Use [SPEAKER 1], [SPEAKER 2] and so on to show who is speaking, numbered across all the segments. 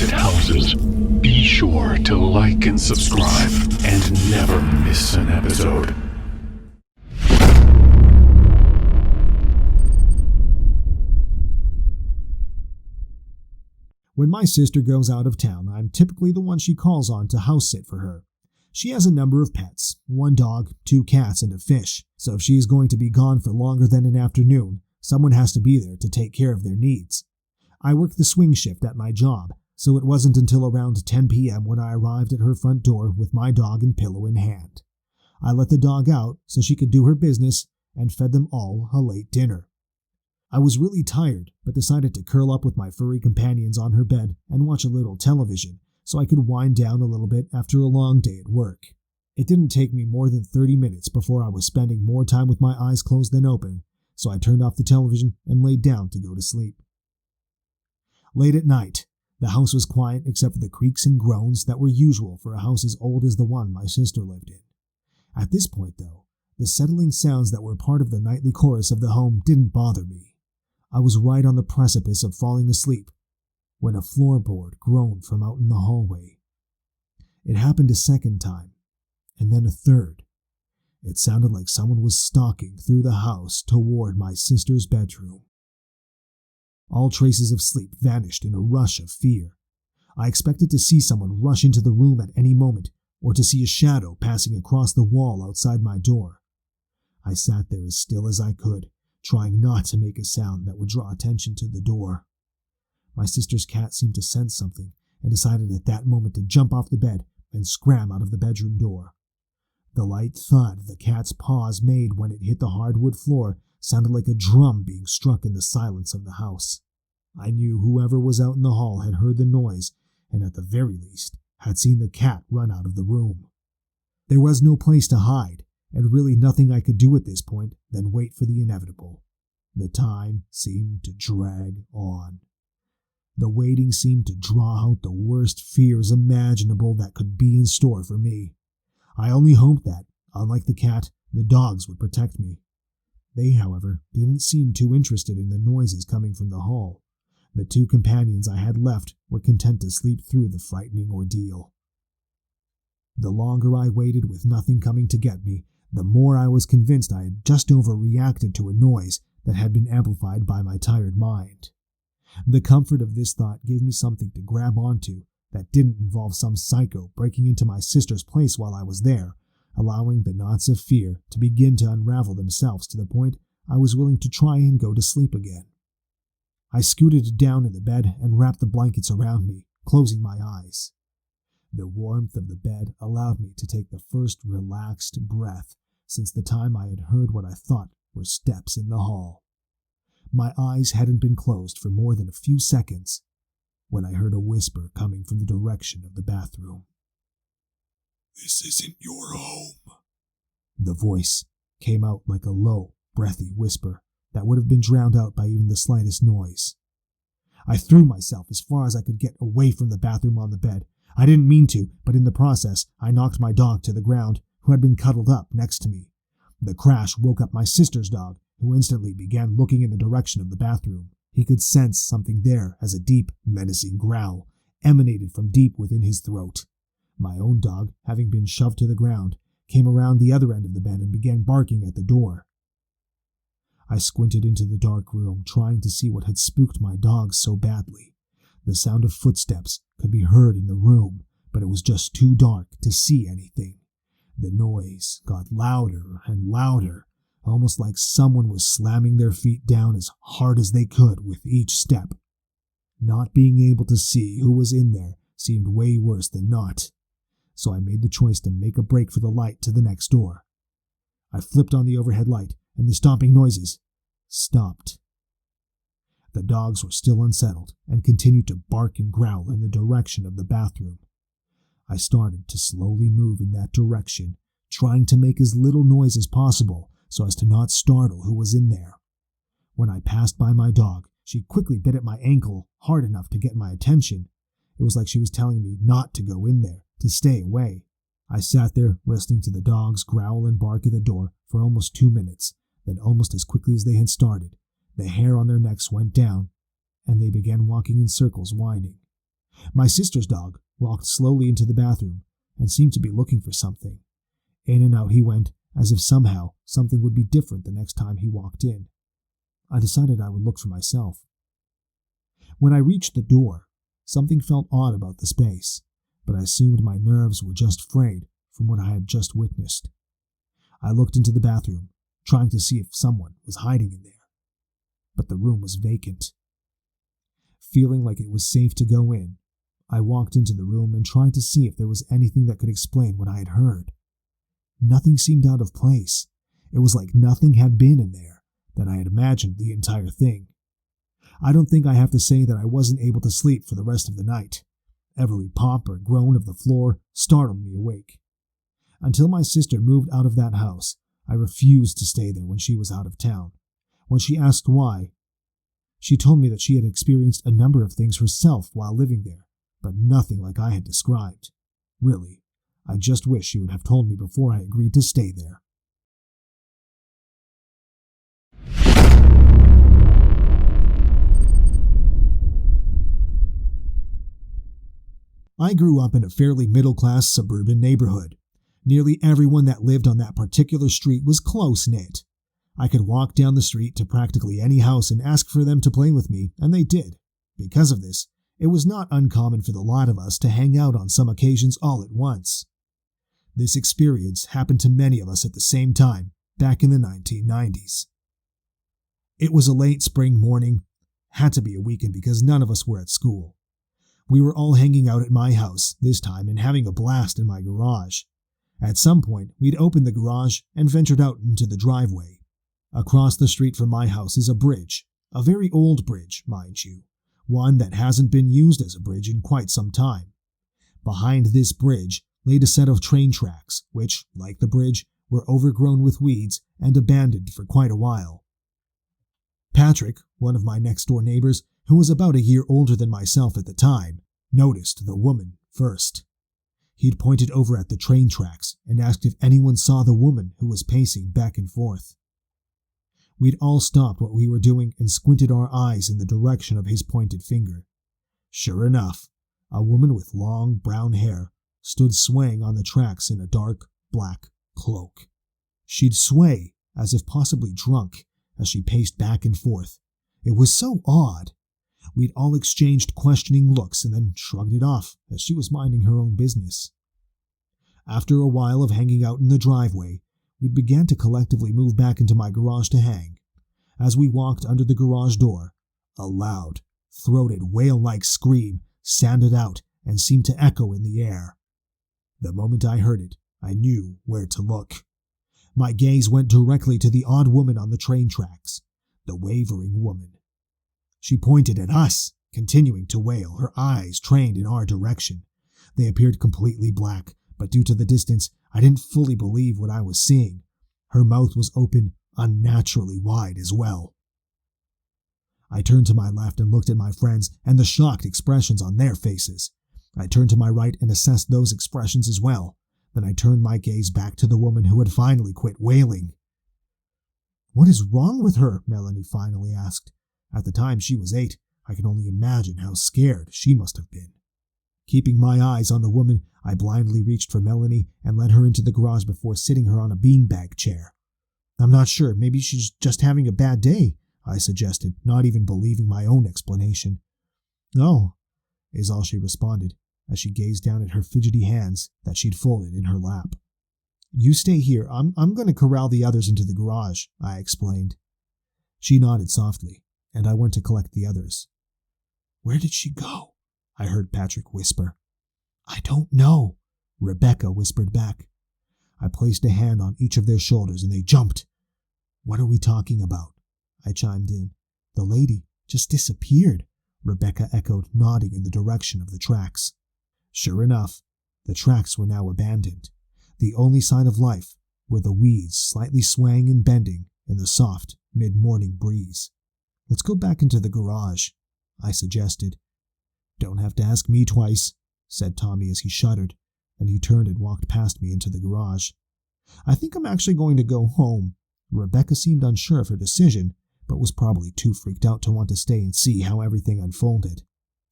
[SPEAKER 1] haunted houses. Be sure to like and subscribe and never miss an episode.
[SPEAKER 2] When my sister goes out of town, I'm typically the one she calls on to house sit for her. She has a number of pets, 1 dog, 2 cats, and a fish, so if she is going to be gone for longer than an afternoon, someone has to be there to take care of their needs. I work the swing shift at my job, so it wasn't until around 10 p.m. when I arrived at her front door with my dog and pillow in hand. I let the dog out so she could do her business and fed them all a late dinner. I was really tired, but decided to curl up with my furry companions on her bed and watch a little television so I could wind down a little bit after a long day at work. It didn't take me more than 30 minutes before I was spending more time with my eyes closed than open, so I turned off the television and laid down to go to sleep. Late at night, the house was quiet except for the creaks and groans that were usual for a house as old as the one my sister lived in. At this point, though, the settling sounds that were part of the nightly chorus of the home didn't bother me. I was right on the precipice of falling asleep when a floorboard groaned from out in the hallway. It happened a second time, and then a third. It sounded like someone was stalking through the house toward my sister's bedroom. All traces of sleep vanished in a rush of fear. I expected to see someone rush into the room at any moment, or to see a shadow passing across the wall outside my door. I sat there as still as I could, trying not to make a sound that would draw attention to the door. My sister's cat seemed to sense something and decided at that moment to jump off the bed and scram out of the bedroom door. The light thud the cat's paws made when it hit the hardwood floor sounded like a drum being struck in the silence of the house. I knew whoever was out in the hall had heard the noise and at the very least had seen the cat run out of the room. There was no place to hide, and really nothing I could do at this point than wait for the inevitable. The time seemed to drag on. The waiting seemed to draw out the worst fears imaginable that could be in store for me. I only hoped that, unlike the cat, the dogs would protect me. They, however, didn't seem too interested in the noises coming from the hall. The 2 companions I had left were content to sleep through the frightening ordeal. The longer I waited with nothing coming to get me, the more I was convinced I had just overreacted to a noise that had been amplified by my tired mind. The comfort of this thought gave me something to grab onto that didn't involve some psycho breaking into my sister's place while I was there, allowing the knots of fear to begin to unravel themselves to the point I was willing to try and go to sleep again. I scooted down in the bed and wrapped the blankets around me, closing my eyes. The warmth of the bed allowed me to take the first relaxed breath since the time I had heard what I thought were steps in the hall. My eyes hadn't been closed for more than a few seconds when I heard a whisper coming from the direction of the bathroom.
[SPEAKER 3] "This isn't your home."
[SPEAKER 2] The voice came out like a low, breathy whisper that would have been drowned out by even the slightest noise. I threw myself as far as I could get away from the bathroom on the bed. I didn't mean to, but in the process, I knocked my dog to the ground, who had been cuddled up next to me. The crash woke up my sister's dog, who instantly began looking in the direction of the bathroom. He could sense something there as a deep, menacing growl emanated from deep within his throat. My own dog, having been shoved to the ground, came around the other end of the bed and began barking at the door. I squinted into the dark room, trying to see what had spooked my dogs so badly. The sound of footsteps could be heard in the room, but it was just too dark to see anything. The noise got louder and louder, almost like someone was slamming their feet down as hard as they could with each step. Not being able to see who was in there seemed way worse than not, so I made the choice to make a break for the light to the next door. I flipped on the overhead light, and the stomping noises stopped. The dogs were still unsettled and continued to bark and growl in the direction of the bathroom. I started to slowly move in that direction, trying to make as little noise as possible so as to not startle who was in there. When I passed by my dog, she quickly bit at my ankle hard enough to get my attention. It was like she was telling me not to go in there, to stay away. I sat there listening to the dogs growl and bark at the door for almost 2 minutes. Then almost as quickly as they had started, the hair on their necks went down, and they began walking in circles, whining. My sister's dog walked slowly into the bathroom and seemed to be looking for something. In and out he went, as if somehow something would be different the next time he walked in. I decided I would look for myself. When I reached the door, something felt odd about the space, but I assumed my nerves were just frayed from what I had just witnessed. I looked into the bathroom, trying to see if someone was hiding in there, but the room was vacant. Feeling like it was safe to go in, I walked into the room and tried to see if there was anything that could explain what I had heard. Nothing seemed out of place. It was like nothing had been in there, that I had imagined the entire thing. I don't think I have to say that I wasn't able to sleep for the rest of the night. Every pop or groan of the floor startled me awake. Until my sister moved out of that house, I refused to stay there when she was out of town. When she asked why, she told me that she had experienced a number of things herself while living there, but nothing like I had described. Really, I just wish she would have told me before I agreed to stay there. I grew up in a fairly middle-class suburban neighborhood. Nearly everyone that lived on that particular street was close-knit. I could walk down the street to practically any house and ask for them to play with me, and they did. Because of this, it was not uncommon for the lot of us to hang out on some occasions all at once. This experience happened to many of us at the same time, back in the 1990s. It was a late spring morning. Had to be a weekend because none of us were at school. We were all hanging out at my house this time and having a blast in my garage. At some point, we'd opened the garage and ventured out into the driveway. Across the street from my house is a bridge, a very old bridge, mind you, one that hasn't been used as a bridge in quite some time. Behind this bridge laid a set of train tracks, which, like the bridge, were overgrown with weeds and abandoned for quite a while. Patrick, one of my next-door neighbors, who was about a year older than myself at the time, noticed the woman first. He'd pointed over at the train tracks and asked if anyone saw the woman who was pacing back and forth. We'd all stopped what we were doing and squinted our eyes in the direction of his pointed finger. Sure enough, a woman with long brown hair stood swaying on the tracks in a dark, black cloak. She'd sway, as if possibly drunk, as she paced back and forth. It was so odd. We'd all exchanged questioning looks and then shrugged it off, as she was minding her own business. After a while of hanging out in the driveway, we began to collectively move back into my garage to hang. As we walked under the garage door, a loud, throated, wail-like scream sounded out and seemed to echo in the air. The moment I heard it, I knew where to look. My gaze went directly to the odd woman on the train tracks, the wavering woman. She pointed at us, continuing to wail, her eyes trained in our direction. They appeared completely black, but due to the distance, I didn't fully believe what I was seeing. Her mouth was open unnaturally wide as well. I turned to my left and looked at my friends and the shocked expressions on their faces. I turned to my right and assessed those expressions as well. Then I turned my gaze back to the woman who had finally quit wailing. "What is wrong with her?" Melanie finally asked. At the time she was 8, I can only imagine how scared she must have been. Keeping my eyes on the woman, I blindly reached for Melanie and led her into the garage before sitting her on a beanbag chair. "I'm not sure, maybe she's just having a bad day," I suggested, not even believing my own explanation. "Oh," is all she responded, as she gazed down at her fidgety hands that she'd folded in her lap. "You stay here. I'm going to corral the others into the garage," I explained. She nodded softly, and I went to collect the others. "Where did she go?" I heard Patrick whisper. "I don't know," Rebecca whispered back. I placed a hand on each of their shoulders and they jumped. "What are we talking about?" I chimed in. "The lady just disappeared," Rebecca echoed, nodding in the direction of the tracks. Sure enough, the tracks were now abandoned. The only sign of life were the weeds slightly swaying and bending in the soft mid-morning breeze. "Let's go back into the garage," I suggested. "Don't have to ask me twice," said Tommy as he shuddered, and he turned and walked past me into the garage. "I think I'm actually going to go home." Rebecca seemed unsure of her decision, but was probably too freaked out to want to stay and see how everything unfolded.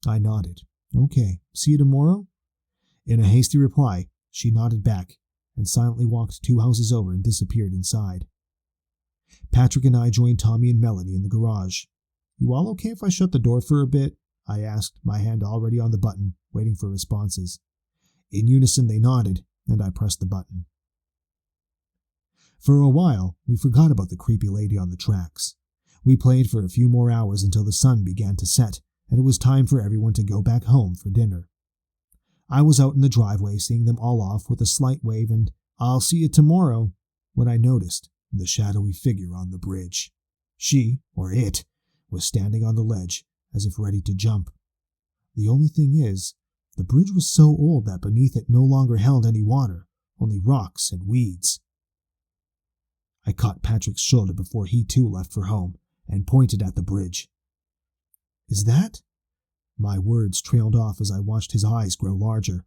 [SPEAKER 2] I nodded, Okay, see you tomorrow? In a hasty reply, she nodded back and silently walked 2 houses over and disappeared inside. Patrick and I joined Tommy and Melanie in the garage. You all okay if I shut the door for a bit? I asked, my hand already on the button, waiting for responses. In unison they nodded, and I pressed the button. For a while, we forgot about the creepy lady on the tracks. We played for a few more hours until the sun began to set, and it was time for everyone to go back home for dinner. I was out in the driveway seeing them all off with a slight wave and "I'll see you tomorrow" when I noticed the shadowy figure on the bridge. She, or it, was standing on the ledge as if ready to jump. The only thing is, the bridge was so old that beneath it no longer held any water, only rocks and weeds. I caught Patrick's shoulder before he too left for home and pointed at the bridge. "Is that?" My words trailed off as I watched his eyes grow larger.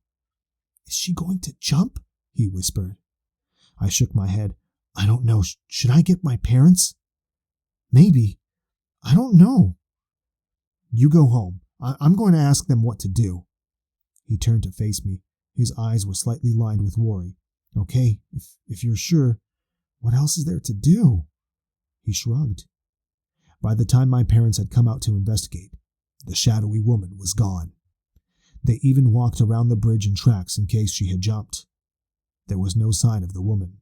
[SPEAKER 2] "Is she going to jump?" he whispered. I shook my head. "I don't know. Should I get my parents?" "Maybe. I don't know." "You go home. I'm going to ask them what to do." He turned to face me. His eyes were slightly lined with worry. "Okay, if you're sure. What else is there to do?" He shrugged. By the time my parents had come out to investigate, the shadowy woman was gone. They even walked around the bridge and tracks in case she had jumped. There was no sign of the woman.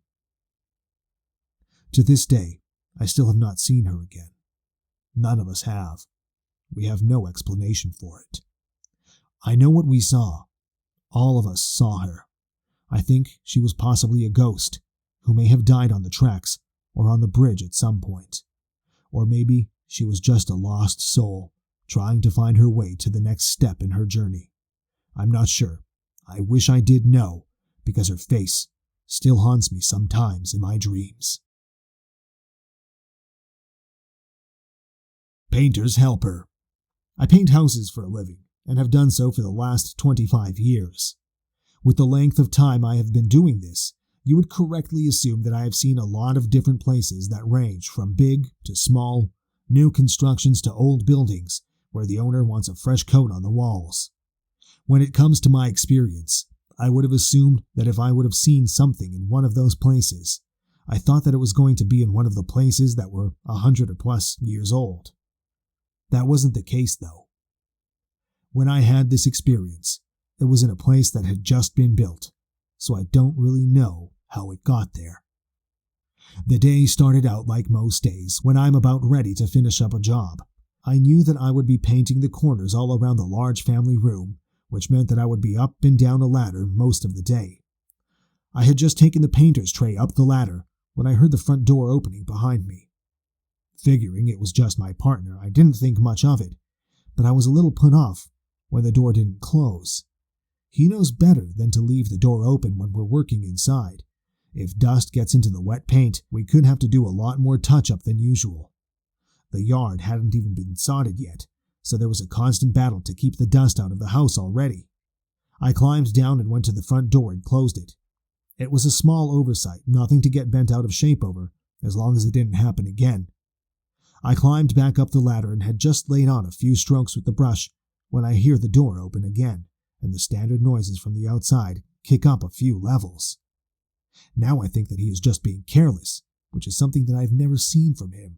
[SPEAKER 2] To this day, I still have not seen her again. None of us have. We have no explanation for it. I know what we saw. All of us saw her. I think she was possibly a ghost who may have died on the tracks or on the bridge at some point. Or maybe she was just a lost soul trying to find her way to the next step in her journey. I'm not sure. I wish I did know, because her face still haunts me sometimes in my dreams. Painter's helper. I paint houses for a living, and have done so for the last 25 years. With the length of time I have been doing this, you would correctly assume that I have seen a lot of different places that range from big to small, new constructions to old buildings where the owner wants a fresh coat on the walls. When it comes to my experience, I would have assumed that if I would have seen something in one of those places, I thought that it was going to be in one of the places that were 100 or plus years old. That wasn't the case, though. When I had this experience, it was in a place that had just been built, so I don't really know how it got there. The day started out like most days when I'm about ready to finish up a job. I knew that I would be painting the corners all around the large family room, which meant that I would be up and down a ladder most of the day. I had just taken the painter's tray up the ladder when I heard the front door opening behind me. Figuring it was just my partner, I didn't think much of it, but I was a little put off when the door didn't close. He knows better than to leave the door open when we're working inside. If dust gets into the wet paint, we could have to do a lot more touch-up than usual. The yard hadn't even been sodded yet, so there was a constant battle to keep the dust out of the house already. I climbed down and went to the front door and closed it. It was a small oversight, nothing to get bent out of shape over, as long as it didn't happen again. I climbed back up the ladder and had just laid on a few strokes with the brush when I hear the door open again, and the standard noises from the outside kick up a few levels. Now I think that he is just being careless, which is something that I've never seen from him.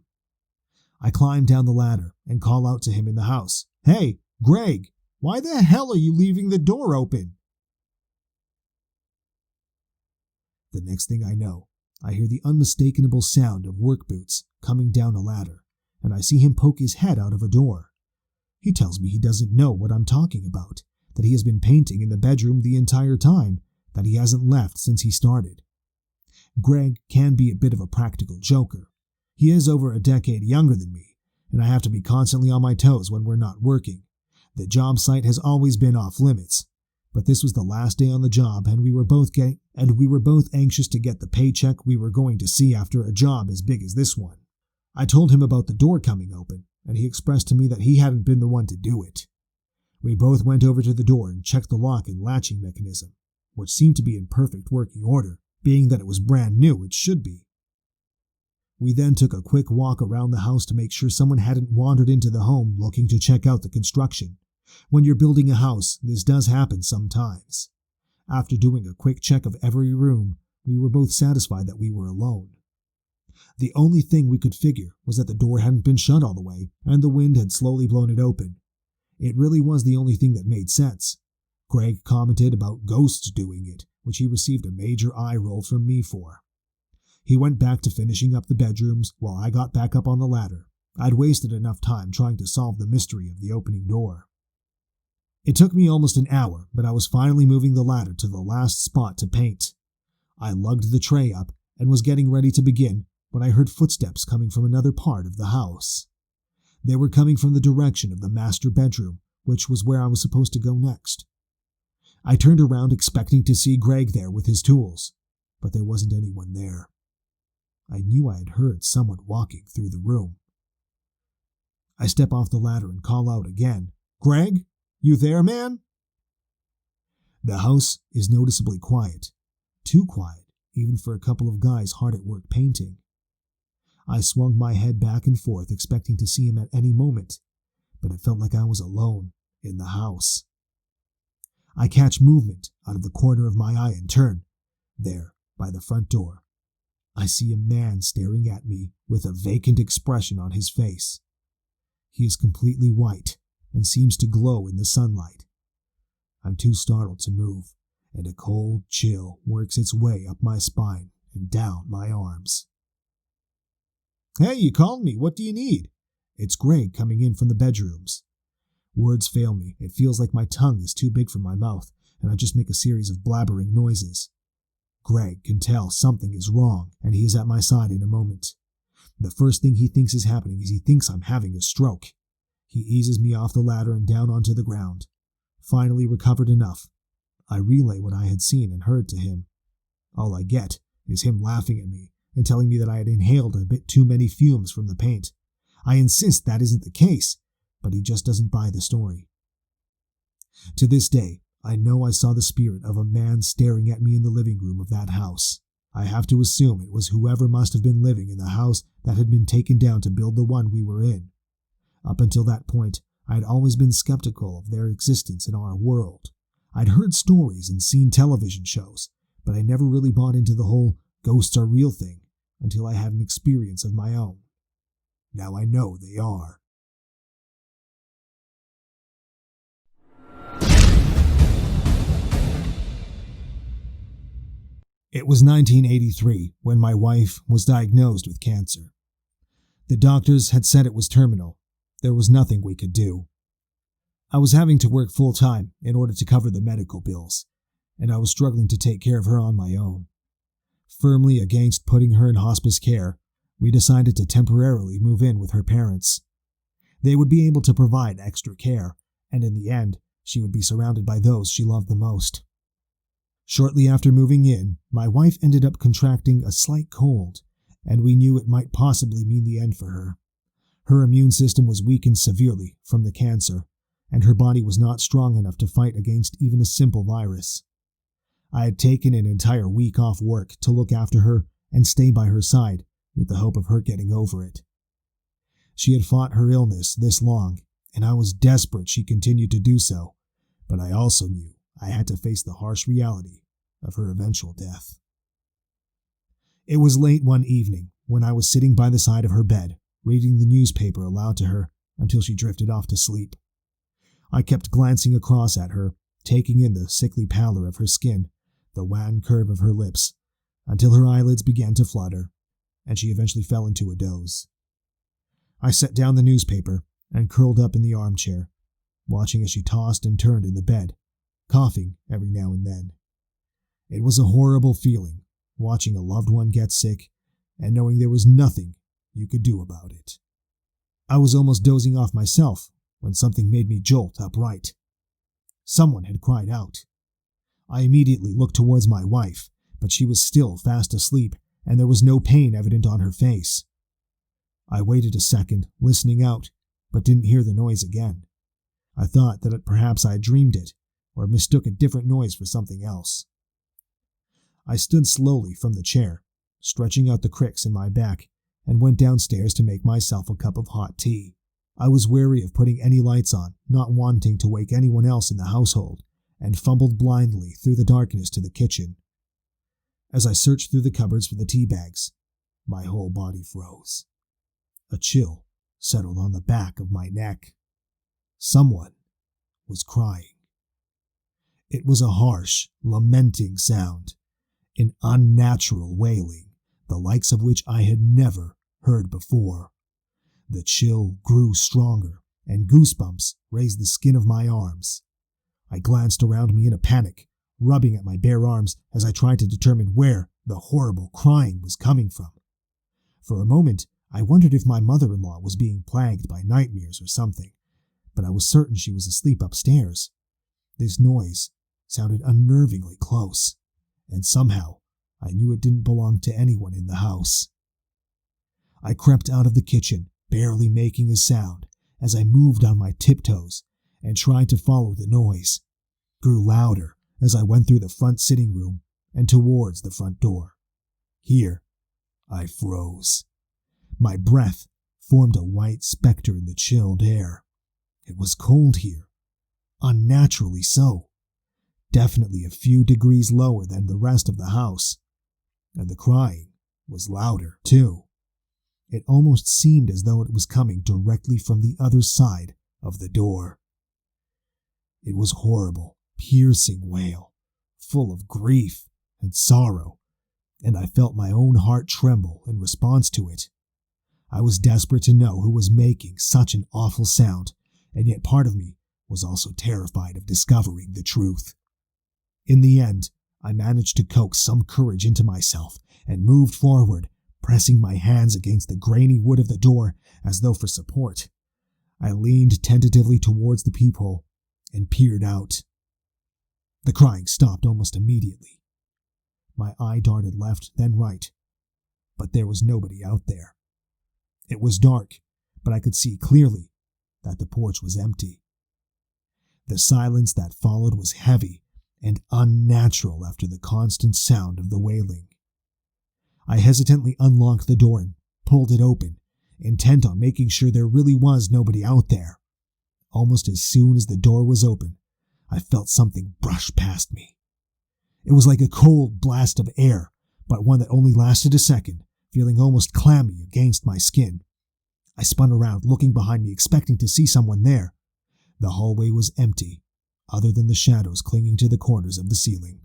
[SPEAKER 2] I climb down the ladder and call out to him in the house. "Hey, Greg, why the hell are you leaving the door open?" The next thing I know, I hear the unmistakable sound of work boots coming down a ladder, and I see him poke his head out of a door. He tells me he doesn't know what I'm talking about, that he has been painting in the bedroom the entire time, that he hasn't left since he started. Greg can be a bit of a practical joker. He is over a decade younger than me, and I have to be constantly on my toes when we're not working. The job site has always been off limits, but this was the last day on the job, and we were both anxious to get the paycheck we were going to see after a job as big as this one. I told him about the door coming open, and he expressed to me that he hadn't been the one to do it. We both went over to the door and checked the lock and latching mechanism, which seemed to be in perfect working order, being that it was brand new. It should be. We then took a quick walk around the house to make sure someone hadn't wandered into the home looking to check out the construction. When you're building a house, this does happen sometimes. After doing a quick check of every room, we were both satisfied that we were alone. The only thing we could figure was that the door hadn't been shut all the way, and the wind had slowly blown it open. It really was the only thing that made sense. Greg commented about ghosts doing it, which he received a major eye roll from me for. He went back to finishing up the bedrooms while I got back up on the ladder. I'd wasted enough time trying to solve the mystery of the opening door. It took me almost an hour, but I was finally moving the ladder to the last spot to paint. I lugged the tray up and was getting ready to begin when I heard footsteps coming from another part of the house. They were coming from the direction of the master bedroom, which was where I was supposed to go next. I turned around expecting to see Greg there with his tools, but there wasn't anyone there. I knew I had heard someone walking through the room. I step off the ladder and call out again, "Greg, you there, man?" The house is noticeably quiet. Too quiet, even for a couple of guys hard at work painting. I swung my head back and forth expecting to see him at any moment, but it felt like I was alone in the house. I catch movement out of the corner of my eye and turn. There, by the front door, I see a man staring at me with a vacant expression on his face. He is completely white and seems to glow in the sunlight. I'm too startled to move, and a cold chill works its way up my spine and down my arms. "Hey, you called me. What do you need?" It's Greg coming in from the bedrooms. Words fail me. It feels like my tongue is too big for my mouth, and I just make a series of blabbering noises. Greg can tell something is wrong, and he is at my side in a moment. The first thing he thinks is happening is he thinks I'm having a stroke. He eases me off the ladder and down onto the ground. Finally recovered enough, I relay what I had seen and heard to him. All I get is him laughing at me and telling me that I had inhaled a bit too many fumes from the paint. I insist that isn't the case, but he just doesn't buy the story. To this day, I know I saw the spirit of a man staring at me in the living room of that house. I have to assume it was whoever must have been living in the house that had been taken down to build the one we were in. Up until that point, I had always been skeptical of their existence in our world. I'd heard stories and seen television shows, but I never really bought into the whole ghosts are real thing until I had an experience of my own. Now I know they are. It was 1983 when my wife was diagnosed with cancer. The doctors had said it was terminal. There was nothing we could do. I was having to work full-time in order to cover the medical bills, and I was struggling to take care of her on my own. Firmly against putting her in hospice care, we decided to temporarily move in with her parents. They would be able to provide extra care, and in the end, she would be surrounded by those she loved the most. Shortly after moving in, my wife ended up contracting a slight cold, and we knew it might possibly mean the end for her. Her immune system was weakened severely from the cancer, and her body was not strong enough to fight against even a simple virus. I had taken an entire week off work to look after her and stay by her side with the hope of her getting over it. She had fought her illness this long, and I was desperate she continued to do so, but I also knew I had to face the harsh reality of her eventual death. It was late one evening when I was sitting by the side of her bed, reading the newspaper aloud to her until she drifted off to sleep. I kept glancing across at her, taking in the sickly pallor of her skin, the wan curve of her lips, until her eyelids began to flutter, and she eventually fell into a doze. I set down the newspaper and curled up in the armchair, watching as she tossed and turned in the bed, coughing every now and then. It was a horrible feeling, watching a loved one get sick and knowing there was nothing you could do about it. I was almost dozing off myself when something made me jolt upright. Someone had cried out. I immediately looked towards my wife, but she was still fast asleep, and there was no pain evident on her face. I waited a second, listening out, but didn't hear the noise again. I thought that perhaps I had dreamed it, or mistook a different noise for something else. I stood slowly from the chair, stretching out the cricks in my back, and went downstairs to make myself a cup of hot tea. I was wary of putting any lights on, not wanting to wake anyone else in the household, and fumbled blindly through the darkness to the kitchen. As I searched through the cupboards for the tea bags, my whole body froze. A chill settled on the back of my neck. Someone was crying. It was a harsh, lamenting sound, an unnatural wailing, the likes of which I had never heard before. The chill grew stronger, and goosebumps raised the skin of my arms. I glanced around me in a panic, rubbing at my bare arms as I tried to determine where the horrible crying was coming from. For a moment, I wondered if my mother-in-law was being plagued by nightmares or something, but I was certain she was asleep upstairs. This noise sounded unnervingly close, and somehow I knew it didn't belong to anyone in the house. I crept out of the kitchen, barely making a sound, as I moved on my tiptoes and tried to follow the noise. Grew louder as I went through the front sitting room and towards the front door. Here, I froze. My breath formed a white specter in the chilled air. It was cold here, unnaturally so. Definitely a few degrees lower than the rest of the house. And the crying was louder, too. It almost seemed as though it was coming directly from the other side of the door. It was horrible, piercing wail, full of grief and sorrow, and I felt my own heart tremble in response to it. I was desperate to know who was making such an awful sound, and yet part of me was also terrified of discovering the truth. In the end, I managed to coax some courage into myself and moved forward, pressing my hands against the grainy wood of the door as though for support. I leaned tentatively towards the peephole and peered out. The crying stopped almost immediately. My eye darted left, then right, but there was nobody out there. It was dark, but I could see clearly that the porch was empty. The silence that followed was heavy and unnatural after the constant sound of the wailing. I hesitantly unlocked the door and pulled it open, intent on making sure there really was nobody out there. Almost as soon as the door was open, I felt something brush past me. It was like a cold blast of air, but one that only lasted a second, feeling almost clammy against my skin. I spun around, looking behind me, expecting to see someone there. The hallway was empty, other than the shadows clinging to the corners of the ceiling.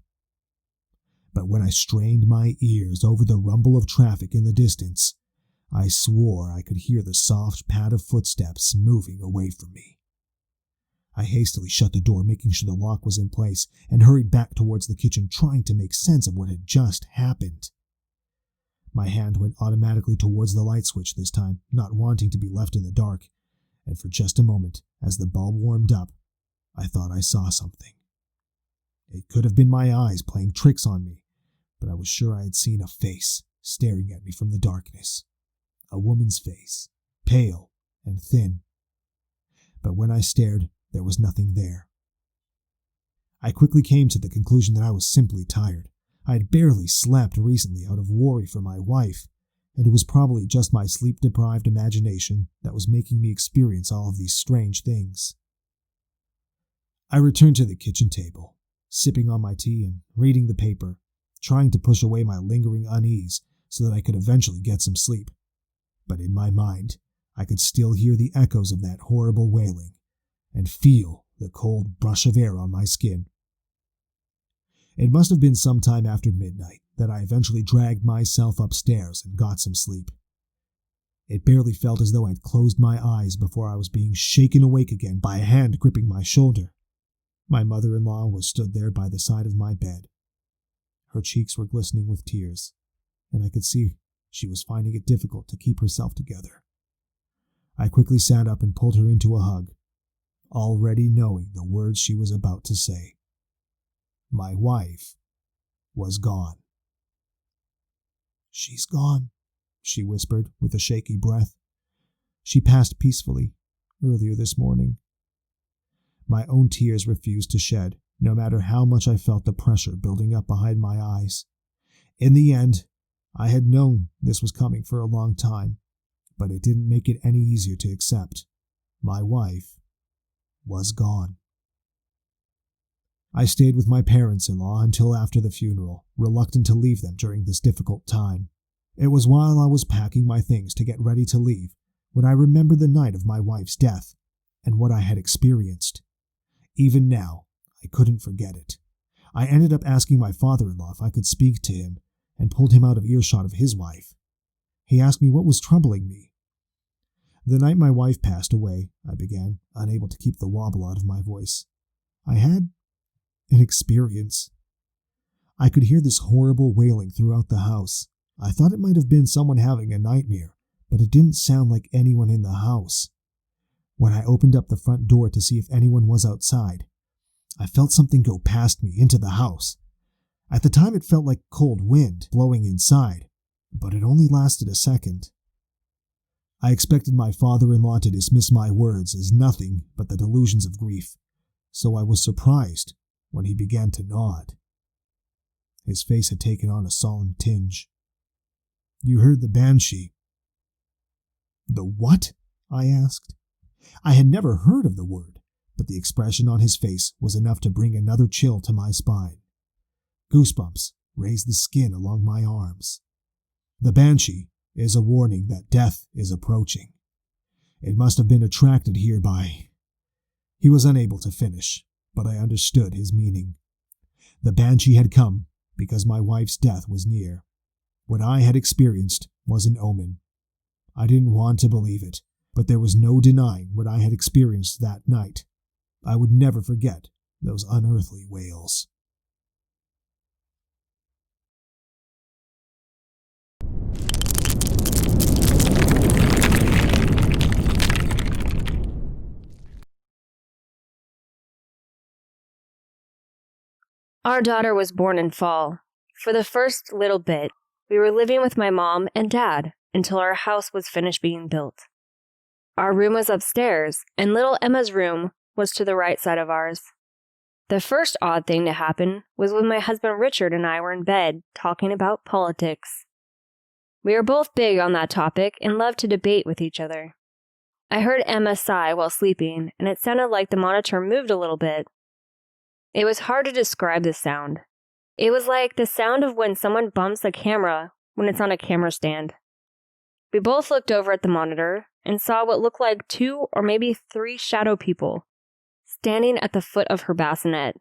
[SPEAKER 2] But when I strained my ears over the rumble of traffic in the distance, I swore I could hear the soft pad of footsteps moving away from me. I hastily shut the door, making sure the lock was in place, and hurried back towards the kitchen, trying to make sense of what had just happened. My hand went automatically towards the light switch this time, not wanting to be left in the dark, and for just a moment, as the bulb warmed up, I thought I saw something. It could have been my eyes playing tricks on me, but I was sure I had seen a face staring at me from the darkness. A woman's face, pale and thin. But when I stared, there was nothing there. I quickly came to the conclusion that I was simply tired. I had barely slept recently out of worry for my wife, and it was probably just my sleep-deprived imagination that was making me experience all of these strange things. I returned to the kitchen table, sipping on my tea and reading the paper, trying to push away my lingering unease so that I could eventually get some sleep. But in my mind, I could still hear the echoes of that horrible wailing and feel the cold brush of air on my skin. It must have been some time after midnight that I eventually dragged myself upstairs and got some sleep. It barely felt as though I'd closed my eyes before I was being shaken awake again by a hand gripping my shoulder. My mother-in-law was stood there by the side of my bed. Her cheeks were glistening with tears, and I could see she was finding it difficult to keep herself together. I quickly sat up and pulled her into a hug, already knowing the words she was about to say. My wife was gone. "She's gone," she whispered with a shaky breath. "She passed peacefully earlier this morning." My own tears refused to shed, no matter how much I felt the pressure building up behind my eyes. In the end, I had known this was coming for a long time, but it didn't make it any easier to accept. My wife was gone. I stayed with my parents-in-law until after the funeral, reluctant to leave them during this difficult time. It was while I was packing my things to get ready to leave when I remembered the night of my wife's death and what I had experienced. Even now, I couldn't forget it. I ended up asking my father-in-law if I could speak to him and pulled him out of earshot of his wife. He asked me what was troubling me. The night my wife passed away, I began, unable to keep the wobble out of my voice. I had an experience. I could hear this horrible wailing throughout the house. I thought it might have been someone having a nightmare, but it didn't sound like anyone in the house. When I opened up the front door to see if anyone was outside, I felt something go past me into the house. At the time it felt like cold wind blowing inside, but it only lasted a second. I expected my father-in-law to dismiss my words as nothing but the delusions of grief, so I was surprised when he began to nod. His face had taken on a solemn tinge. "You heard the banshee." "The what?" I asked. I had never heard of the word, but the expression on his face was enough to bring another chill to my spine. Goosebumps raised the skin along my arms. "The banshee is a warning that death is approaching. It must have been attracted here by..." He was unable to finish, but I understood his meaning. The banshee had come because my wife's death was near. What I had experienced was an omen. I didn't want to believe it, but there was no denying what I had experienced that night. I would never forget those unearthly wails.
[SPEAKER 4] Our daughter was born in fall. For the first little bit, we were living with my mom and dad until our house was finished being built. Our room was upstairs, and little Emma's room was to the right side of ours. The first odd thing to happen was when my husband Richard and I were in bed talking about politics. We are both big on that topic and love to debate with each other. I heard Emma sigh while sleeping, and it sounded like the monitor moved a little bit. It was hard to describe the sound. It was like the sound of when someone bumps a camera when it's on a camera stand. We both looked over at the monitor and saw what looked like 2 or maybe 3 shadow people standing at the foot of her bassinet.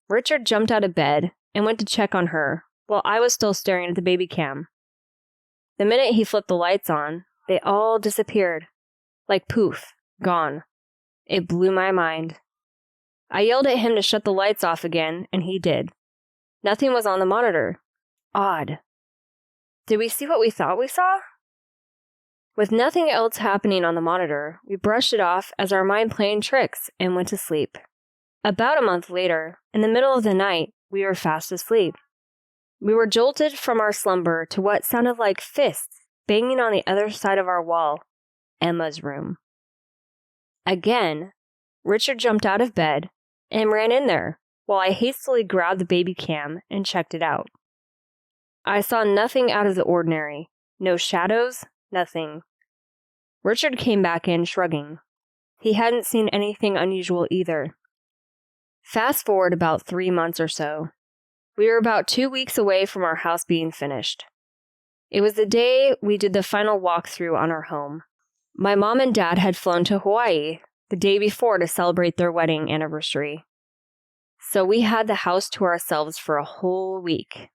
[SPEAKER 4] Richard jumped out of bed and went to check on her while I was still staring at the baby cam. The minute he flipped the lights on, they all disappeared. Like poof, gone. It blew my mind. I yelled at him to shut the lights off again, and he did. Nothing was on the monitor. Odd. Did we see what we thought we saw? With nothing else happening on the monitor, we brushed it off as our mind playing tricks and went to sleep. About a month later, in the middle of the night, we were fast asleep. We were jolted from our slumber to what sounded like fists banging on the other side of our wall, Emma's room. Again, Richard jumped out of bed and ran in there while I hastily grabbed the baby cam and checked it out. I saw nothing out of the ordinary. No shadows, nothing. Richard came back in shrugging. He hadn't seen anything unusual either. Fast forward about 3 months or so. We were about 2 weeks away from our house being finished. It was the day we did the final walkthrough on our home. My mom and dad had flown to Hawaii the day before to celebrate their wedding anniversary. So we had the house to ourselves for a whole week.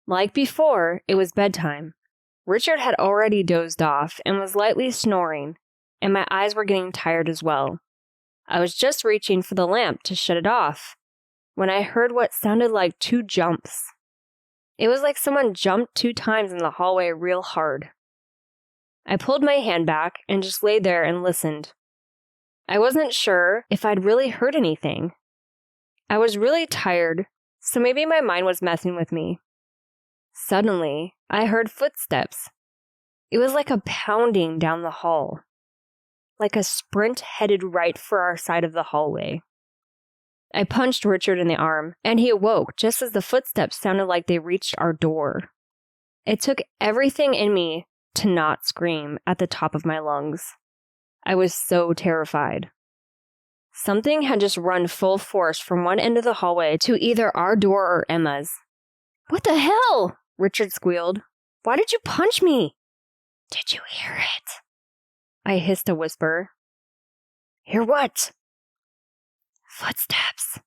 [SPEAKER 4] Like before, it was bedtime. Richard had already dozed off and was lightly snoring, and my eyes were getting tired as well. I was just reaching for the lamp to shut it off when I heard what sounded like 2 jumps. It was like someone jumped 2 times in the hallway real hard. I pulled my hand back and just lay there and listened. I wasn't sure if I'd really heard anything. I was really tired, so maybe my mind was messing with me. Suddenly, I heard footsteps. It was like a pounding down the hall. Like a sprint headed right for our side of the hallway. I punched Richard in the arm, and he awoke just as the footsteps sounded like they reached our door. It took everything in me to not scream at the top of my lungs. I was so terrified. Something had just run full force from one end of the hallway to either our door or Emma's. "What the hell?" Richard squealed. "Why did you punch me?" "Did you hear it?" I hissed a whisper. "Hear what?" "Footsteps.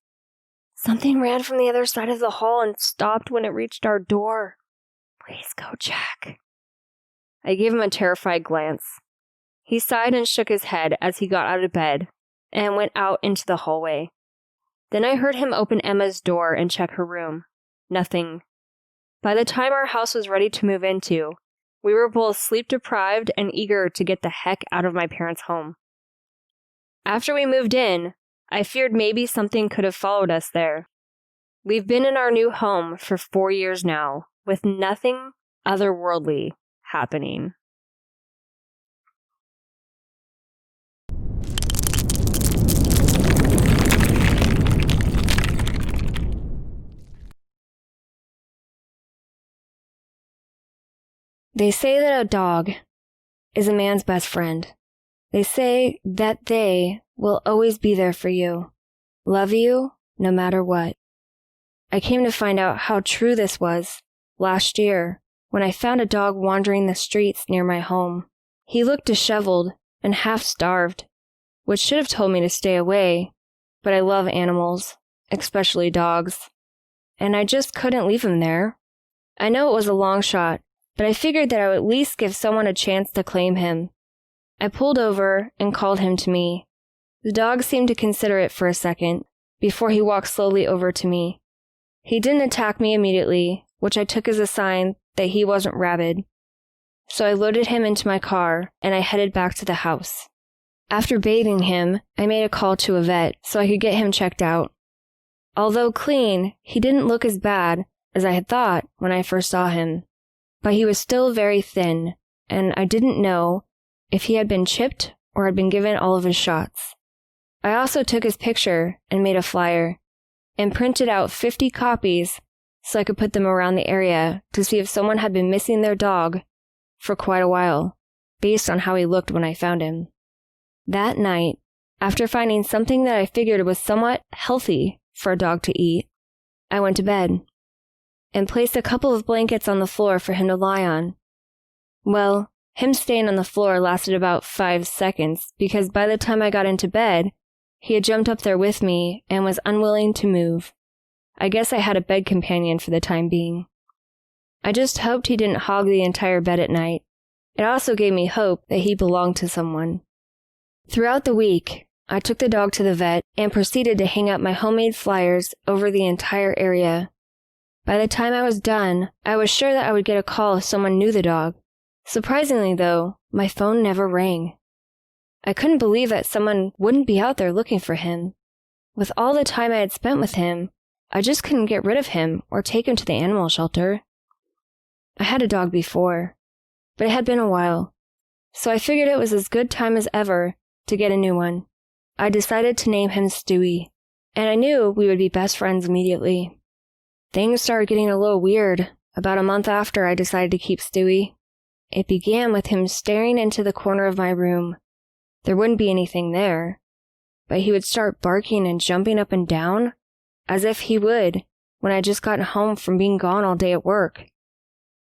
[SPEAKER 4] Something ran from the other side of the hall and stopped when it reached our door. Please go check." I gave him a terrified glance. He sighed and shook his head as he got out of bed and went out into the hallway. Then I heard him open Emma's door and check her room. Nothing. By the time our house was ready to move into, we were both sleep-deprived and eager to get the heck out of my parents' home. After we moved in, I feared maybe something could have followed us there. We've been in our new home for 4 years now, with nothing otherworldly happening. They say that a dog is a man's best friend. They say that they will always be there for you, love you no matter what. I came to find out how true this was last year when I found a dog wandering the streets near my home. He looked disheveled and half-starved, which should have told me to stay away, but I love animals, especially dogs, and I just couldn't leave him there. I know it was a long shot, but I figured that I would at least give someone a chance to claim him. I pulled over and called him to me. The dog seemed to consider it for a second, before he walked slowly over to me. He didn't attack me immediately, which I took as a sign that he wasn't rabid. So I loaded him into my car, and I headed back to the house. After bathing him, I made a call to a vet so I could get him checked out. Although clean, he didn't look as bad as I had thought when I first saw him. But he was still very thin, and I didn't know if he had been chipped or had been given all of his shots. I also took his picture and made a flyer, and printed out 50 copies so I could put them around the area to see if someone had been missing their dog for quite a while, based on how he looked when I found him. That night, after finding something that I figured was somewhat healthy for a dog to eat, I went to bed and placed a couple of blankets on the floor for him to lie on. Well, him staying on the floor lasted about 5 seconds because by the time I got into bed, he had jumped up there with me and was unwilling to move. I guess I had a bed companion for the time being. I just hoped he didn't hog the entire bed at night. It also gave me hope that he belonged to someone. Throughout the week, I took the dog to the vet and proceeded to hang up my homemade flyers over the entire area. By the time I was done, I was sure that I would get a call if someone knew the dog. Surprisingly, though, my phone never rang. I couldn't believe that someone wouldn't be out there looking for him. With all the time I had spent with him, I just couldn't get rid of him or take him to the animal shelter. I had a dog before, but it had been a while, so I figured it was as good time as ever to get a new one. I decided to name him Stewie, and I knew we would be best friends immediately. Things started getting a little weird about a month after I decided to keep Stewie. It began with him staring into the corner of my room. There wouldn't be anything there, but he would start barking and jumping up and down, as if he would when I had just gotten home from being gone all day at work.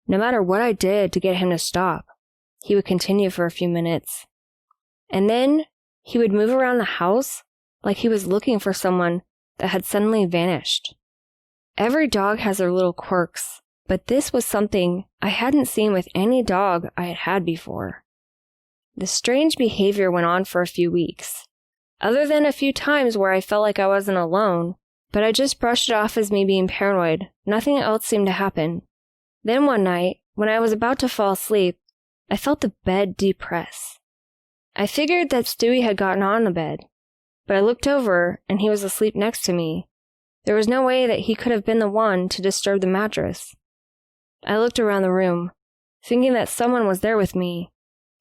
[SPEAKER 4] No matter what I did to get him to stop, he would continue for a few minutes. And then he would move around the house like he was looking for someone that had suddenly vanished. Every dog has their little quirks, but this was something I hadn't seen with any dog I had had before. The strange behavior went on for a few weeks, other than a few times where I felt like I wasn't alone, but I just brushed it off as me being paranoid. Nothing else seemed to happen. Then one night, when I was about to fall asleep, I felt the bed depress. I figured that Stewie had gotten on the bed, but I looked over and he was asleep next to me. There was no way that he could have been the one to disturb the mattress. I looked around the room, thinking that someone was there with me,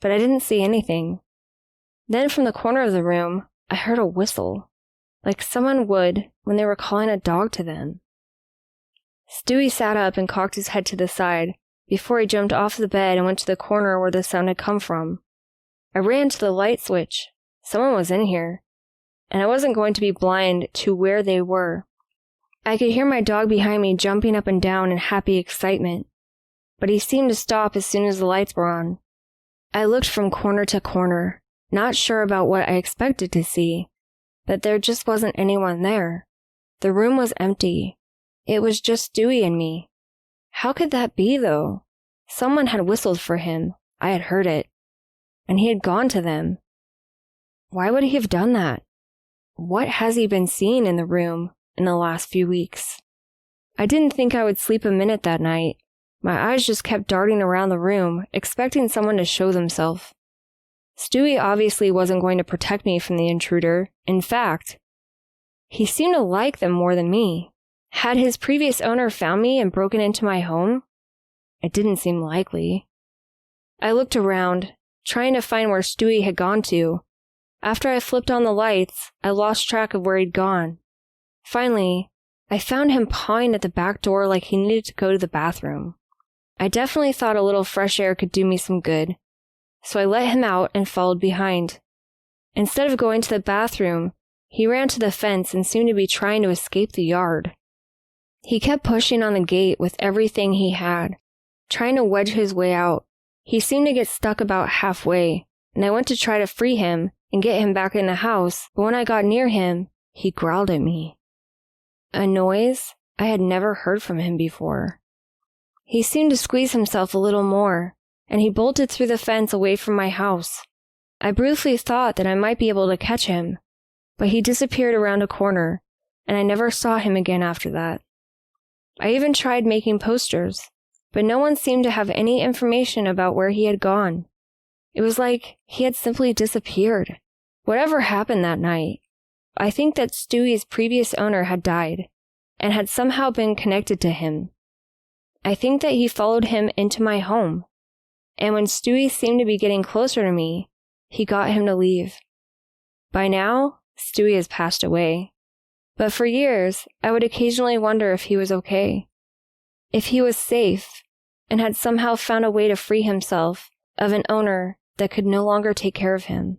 [SPEAKER 4] but I didn't see anything. Then from the corner of the room, I heard a whistle, like someone would when they were calling a dog to them. Stewie sat up and cocked his head to the side before he jumped off the bed and went to the corner where the sound had come from. I ran to the light switch. Someone was in here, and I wasn't going to be blind to where they were. I could hear my dog behind me jumping up and down in happy excitement, but he seemed to stop as soon as the lights were on. I looked from corner to corner, not sure about what I expected to see, but there just wasn't anyone there. The room was empty. It was just Stewie and me. How could that be, though? Someone had whistled for him. I had heard it. And he had gone to them. Why would he have done that? What has he been seeing in the room in the last few weeks? I didn't think I would sleep a minute that night. My eyes just kept darting around the room, expecting someone to show themselves. Stewie obviously wasn't going to protect me from the intruder. In fact, he seemed to like them more than me. Had his previous owner found me and broken into my home? It didn't seem likely. I looked around, trying to find where Stewie had gone to. After I flipped on the lights, I lost track of where he'd gone. Finally, I found him pawing at the back door like he needed to go to the bathroom. I definitely thought a little fresh air could do me some good, so I let him out and followed behind. Instead of going to the bathroom, he ran to the fence and seemed to be trying to escape the yard. He kept pushing on the gate with everything he had, trying to wedge his way out. He seemed to get stuck about halfway, and I went to try to free him and get him back in the house, but when I got near him, he growled at me. A noise I had never heard from him before. He seemed to squeeze himself a little more, and he bolted through the fence away from my house. I briefly thought that I might be able to catch him, but he disappeared around a corner, and I never saw him again after that. I even tried making posters, but no one seemed to have any information about where he had gone. It was like he had simply disappeared. Whatever happened that night, I think that Stewie's previous owner had died, and had somehow been connected to him. I think that he followed him into my home, and when Stewie seemed to be getting closer to me, he got him to leave. By now, Stewie has passed away, but for years, I would occasionally wonder if he was okay, if he was safe, and had somehow found a way to free himself of an owner that could no longer take care of him.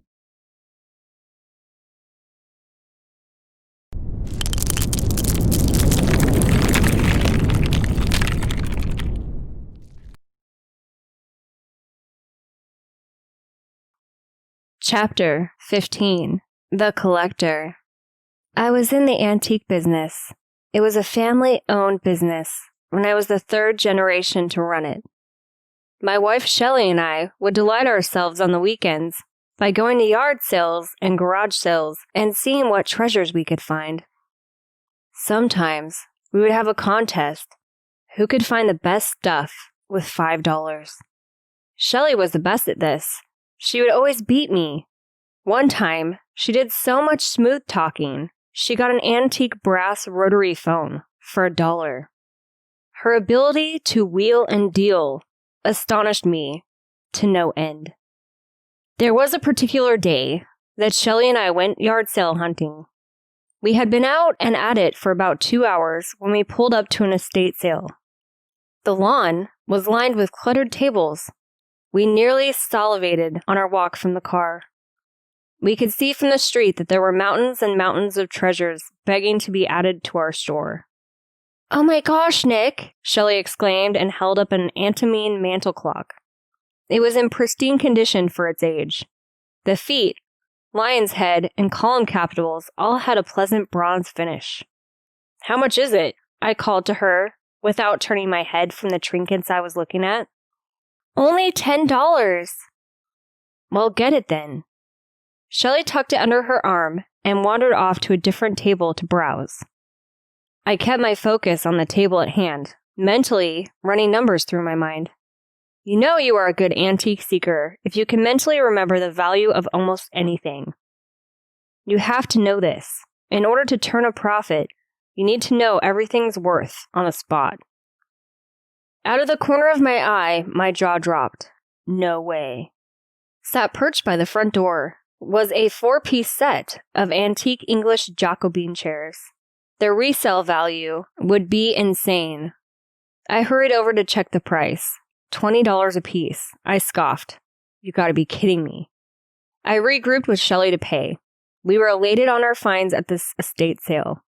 [SPEAKER 4] Chapter 15. The Collector. I was in the antique business. It was a family-owned business when I was the third generation to run it. My wife Shelley and I would delight ourselves on the weekends by going to yard sales and garage sales and seeing what treasures we could find. Sometimes we would have a contest who could find the best stuff with $5. Shelley was the best at this. She would always beat me. One time, she did so much smooth talking, she got an antique brass rotary phone for $1. Her ability to wheel and deal astonished me to no end. There was a particular day that Shelley and I went yard sale hunting. We had been out and at it for about 2 hours when we pulled up to an estate sale. The lawn was lined with cluttered tables. We nearly salivated on our walk from the car. We could see from the street that there were mountains and mountains of treasures begging to be added to our store. "Oh my gosh, Nick!" Shelley exclaimed and held up an Antimene mantel clock. It was in pristine condition for its age. The feet, lion's head, and column capitals all had a pleasant bronze finish. "How much is it?" I called to her, without turning my head from the trinkets I was looking at. "Only $10. "Well, get it then." Shelley tucked it under her arm and wandered off to a different table to browse. I kept my focus on the table at hand, mentally running numbers through my mind. You know you are a good antique seeker if you can mentally remember the value of almost anything. You have to know this. In order to turn a profit, you need to know everything's worth on the spot. Out of the corner of my eye, my jaw dropped. No way. Sat perched by the front door was a 4-piece set of antique English Jacobin chairs. Their resale value would be insane. I hurried over to check the price. $20 a piece. I scoffed. You gotta be kidding me. I regrouped with Shelley to pay. We were elated on our finds at this estate sale.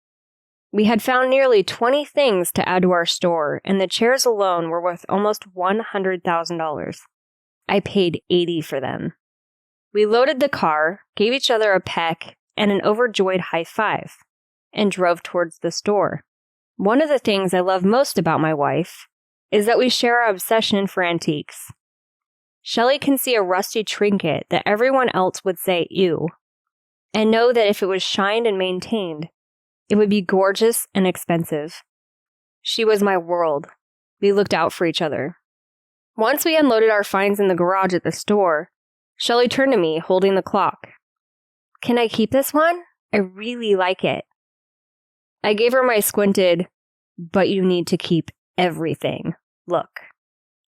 [SPEAKER 4] We had found nearly 20 things to add to our store, and the chairs alone were worth almost $100,000. I paid $80 for them. We loaded the car, gave each other a peck and an overjoyed high five, and drove towards the store. One of the things I love most about my wife is that we share our obsession for antiques. Shelley can see a rusty trinket that everyone else would say ew, and know that if it was shined and maintained, it would be gorgeous and expensive. She was my world. We looked out for each other. Once we unloaded our finds in the garage at the store, Shelley turned to me, holding the clock. "Can I keep this one? I really like it." I gave her my squinted, "But you need to keep everything" look.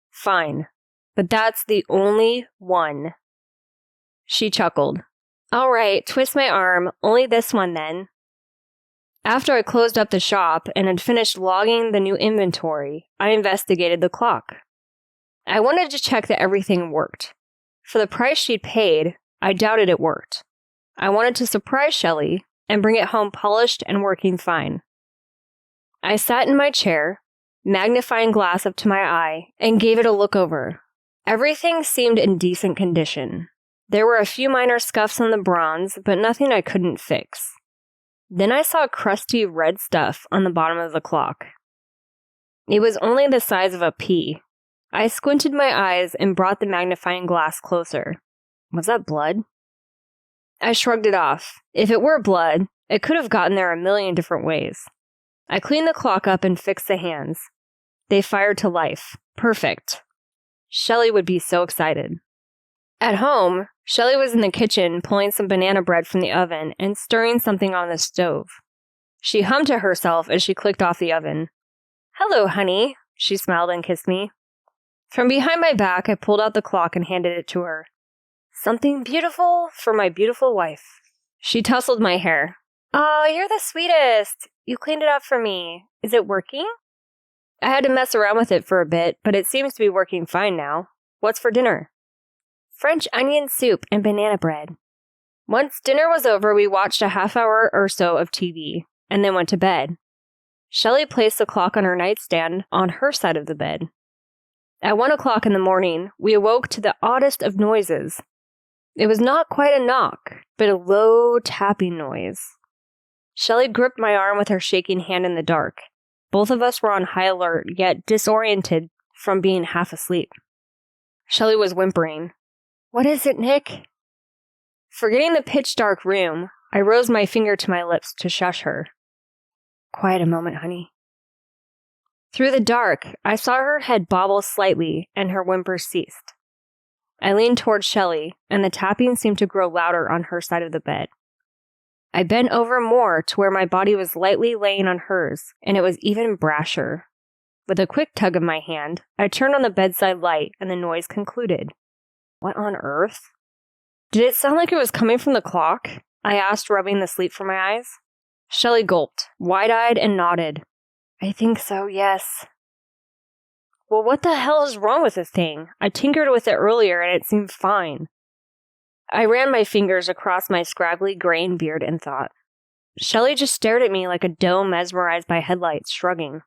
[SPEAKER 4] "Fine, but that's the only one." She chuckled. "All right, twist my arm, only this one then." After I closed up the shop and had finished logging the new inventory, I investigated the clock. I wanted to check that everything worked. For the price she'd paid, I doubted it worked. I wanted to surprise Shelley and bring it home polished and working fine. I sat in my chair, magnifying glass up to my eye, and gave it a look over. Everything seemed in decent condition. There were a few minor scuffs on the bronze, but nothing I couldn't fix. Then I saw crusty red stuff on the bottom of the clock. It was only the size of a pea. I squinted my eyes and brought the magnifying glass closer. Was that blood? I shrugged it off. If it were blood, it could have gotten there a million different ways. I cleaned the clock up and fixed the hands. They fired to life. Perfect. Shelley would be so excited. At home, Shelley was in the kitchen pulling some banana bread from the oven and stirring something on the stove. She hummed to herself as she clicked off the oven. "Hello, honey," she smiled and kissed me. From behind my back, I pulled out the clock and handed it to her. "Something beautiful for my beautiful wife." She tousled my hair. "Oh, you're the sweetest. You cleaned it up for me. Is it working?" I had to mess around with it for a bit, but it seems to be working fine now. What's for dinner? French onion soup and banana bread. Once dinner was over, we watched a half hour or so of TV, and then went to bed. Shelley placed the clock on her nightstand on her side of the bed. At 1 o'clock in the morning, we awoke to the oddest of noises. It was not quite a knock, but a low tapping noise. Shelley gripped my arm with her shaking hand in the dark. Both of us were on high alert, yet disoriented from being half asleep. Shelley was whimpering. "What is it, Nick?" Forgetting the pitch-dark room, I rose my finger to my lips to shush her. "Quiet a moment, honey." Through the dark, I saw her head bobble slightly, and her whimpers ceased. I leaned toward Shelley, and the tapping seemed to grow louder on her side of the bed. I bent over more to where my body was lightly laying on hers, and it was even brasher. With a quick tug of my hand, I turned on the bedside light, and the noise concluded. What on earth? Did it sound like it was coming from the clock? I asked, rubbing the sleep from my eyes. Shelley gulped, wide-eyed, and nodded. "I think so, yes." "Well, what the hell is wrong with the thing? I tinkered with it earlier and it seemed fine." I ran my fingers across my scraggly graying beard and thought. Shelley just stared at me like a doe mesmerized by headlights, shrugging.